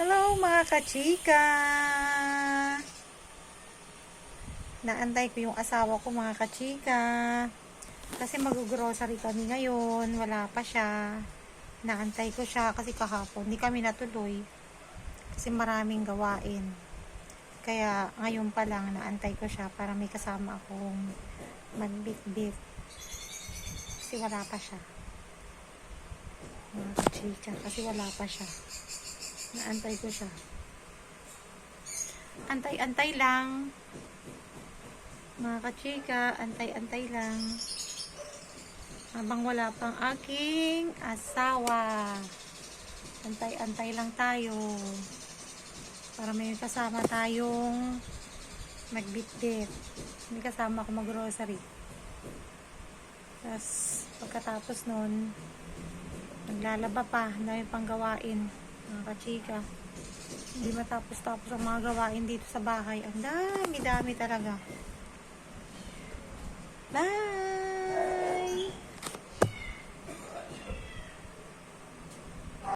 Hello mga kachika! Naantay ko yung asawa ko mga kachika. Kasi mag-grocery kami ngayon. Wala pa siya. Naantay ko siya kasi kahapon. Hindi kami natuloy. Kasi maraming gawain. Kaya ngayon pa lang naantay ko siya para may kasama akong magbit-bit. Kasi wala pa siya. Mga kachika. Kasi wala pa siya. Naantay ko siya. Antay-antay lang. Mga kachika, antay-antay lang. Habang wala pang aking asawa. Antay-antay lang tayo. Para may kasama tayong magbitbit. May kasama ako mag-grocery. Tapos, pagkatapos nun, naglalaba pa. Dahil pang gawain. Mga kachika. Hindi matapos-tapos ang mga gawain dito sa bahay. Ang dami-dami talaga. Bye!